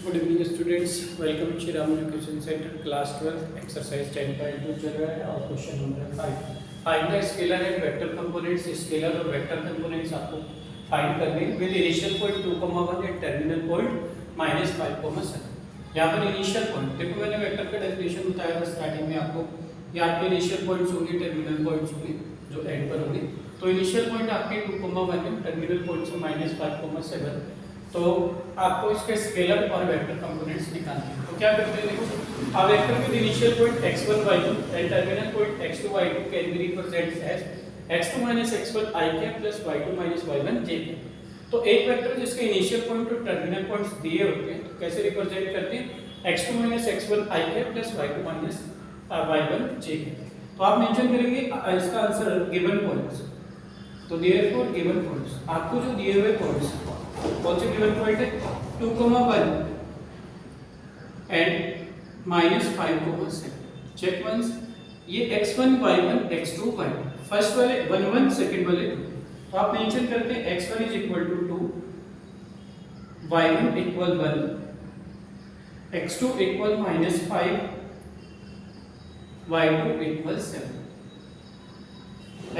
Good evening students, welcome Shri Ram education centre class 12 exercise 10.2 चल रहा है और question number 5 find the scalar and vector components. Scalar और vector components आपको find करने with initial point 2,1 and terminal point -5,7। यहाँ पर इनिशियल पॉइंट देखो, मैंने वेक्टर का डेफिनेशन बताया था स्टार्टिंग में आपको। ये आपके इनिशियल पॉइंट्स होंगे, टर्मिनल पॉइंट्स होंगे जो एंड पर होंगे। तो इनिशियल पॉइंट आपके 2,1 है, टर्मिनल पॉइंट से -5,7। तो आपको इसके स्केलर और वेक्टर कंपोनेंट्स निकालने हैं। तो क्या करते हैं, देखो अब vector with initial point x1 y2 and terminal point x2 y2 can be represented as x2 - x1 i k plus y2 - y1 j k। तो एक वेक्टर जिसके इनिशियल पॉइंट और टर्मिनल पॉइंट्स दिए होते हैं तो कैसे रिप्रेजेंट करते हैं, x2 - x1 i k plus y2 - y1 j k। तो आप मेंशन करेंगे इसका आंसर गिवन पॉइंट्स। तो देयरफॉर गिवन पॉइंट्स आपको जो दिए हुए पॉइंट्स कौन से गिवन पॉइंट है, 2,1 एंड -5,7। चेक वंस, ये x1 y1 x2 y2 first वाले 1 1 सेकंड वाले 2। तो आप मेंशन करते हैं x1 = 2, y1 = 1, x2 = -5, y2 = 7।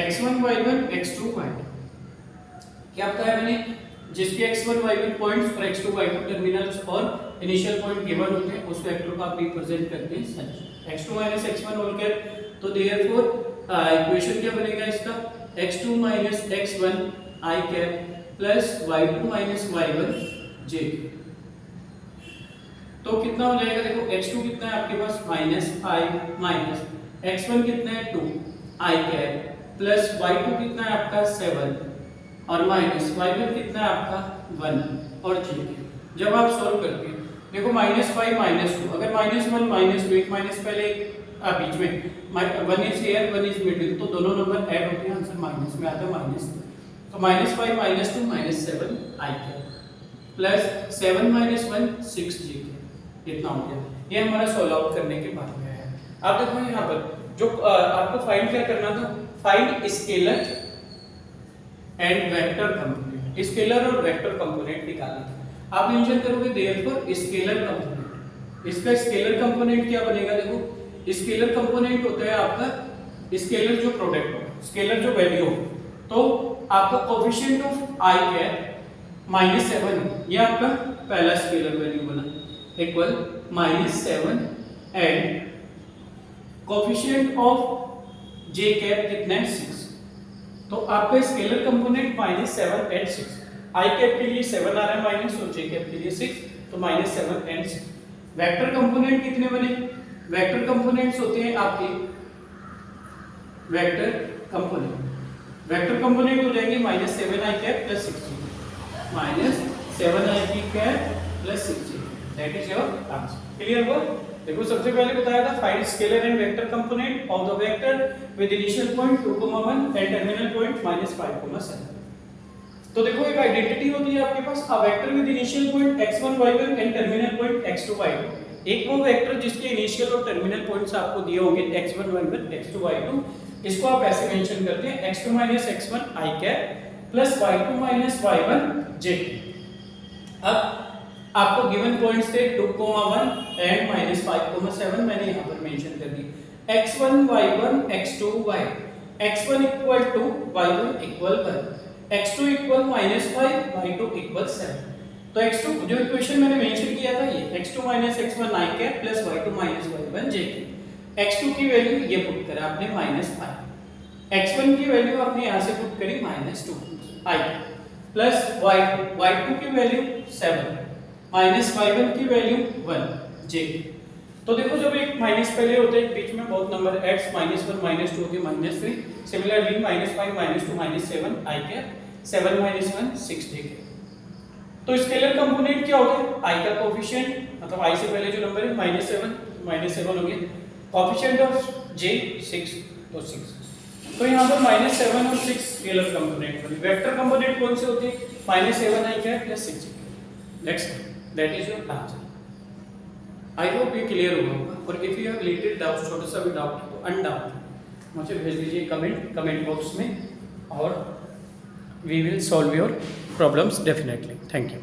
x1 y1 x2 y2 क्या बताया मैंने, जिसके x1 y1 पॉइंट्स और x2 y2 टर्मिनल्स और इनिशियल पॉइंट गिवन होते हैं उस वेक्टर को आप रिप्रेजेंट करते हैं सच x2 - x1 होल कैप। तो देयरफॉर इक्वेशन क्या बनेगा इसका, x2 - x1 i cap plus y2 - y1 j। तो कितना हो जाएगा, देखो x2 कितना है आपके पास -5 माइनस x1 कितना है 2 i कैप प्लस y2 कितना है आपका 7 और माइनस y1 कितना है आपका 1 और j। जब आप सॉल्व करते हैं देखो -5 -2, अगर -1 -2 एक माइनस पहले बीच में 1 इज हियर 1 इज मिडिल, तो दोनों नंबर ऐड होते हैं, आंसर माइनस में आता है माइनस। तो -5 -2 -7 i प्लस 7 - 1 6 j इतना हो गया। ये हमारा सॉल्व आउट करने के बाद में है। आप देखो यहाँ पर जो आपको फाइंड क्या करना था, find scalar and vector component. Scalar और वेक्टर कंपोनेंट निकालना था। आप मेंशन करोगे देयरफॉर स्केलर कंपोनेंट। इसका स्केलर कंपोनेंट क्या बनेगा, देखो स्केलर कंपोनेंट होता है आपका स्केलर जो प्रोडक्ट हो, स्केलर जो वैल्यू हो। तो आपका कोएफिशिएंट ऑफ i कैप -7 ये आपका पहला स्केलर वैल्यू बना equal -7 and coefficient of j cap कितना है 6। तो आपका scalar component -7 and 6, i cap के लिए 7 आ रहा है माइनस और j कैप के लिए 6, तो -7 एंड 6। वेक्टर कंपोनेंट कितने बने, वेक्टर कंपोनेंट्स होते हैं आपके वेक्टर कंपोनेंट हो जाएंगे -7 i cap plus 6 -7 i cap plus 6 that is your answer. Clear हुआ। देखो सबसे पहले बताया था find scalar and vector component of the vector with initial point 2,1 and terminal point -5,7। तो देखो एक आइडेंटिटी होती है आपके पास, a vector with initial point x1 y1 and terminal point x2 y2। एक वो वेक्टर जिसके इनिशियल और टर्मिनल पॉइंट्स आपको दिए होंगे x1 y1 x2 y2, इसको आप ऐसे मेंशन करते हैं x2 - x1 i cap plus y2 - y1 j। अब आपको गिवन पॉइंट्स थे 2,1 एंड -5,7 मैंने यहां पर मेंशन कर दी। x1 y1 x2 y2, x1 = 2 y1 = 1, x2 = -5 y2 = 7। तो x2 जो इक्वेशन मैंने मेंशन किया था ये x2 - x1 i cap plus y2 - y1 j। x2 की वैल्यू ये पुट करा आपने -5, x1 की वैल्यू आपने यहां से पुट करी -2 i प्लस y2 की वैल्यू 7 -y1 की वैल्यू 1 j। तो देखो जब एक माइनस पहले होते हैं बीच में बहुत नंबर x -1 -2 होती है -3। Similarly -5 -2 -7 i cap 7 - 1 6 j। तो स्केलर कंपोनेंट क्या होता है, i का कोएफिशिएंट मतलब i से पहले जो नंबर है -7 हो गया, कोएफिशिएंट ऑफ j 6 तो 6। तो यहां पर -7 और 6 स्केलर कंपोनेंट बने। वेक्टर कंपोनेंट कौन से होते हैं, -7 i cap plus 6 j। Next that is your answer. I hope ये क्लियर होगा। और if you have related doubt, छोटा सा भी डाउट तो अनडाउट मुझे भेज दीजिए कमेंट बॉक्स में और we will solve your problems definitely. Thank you.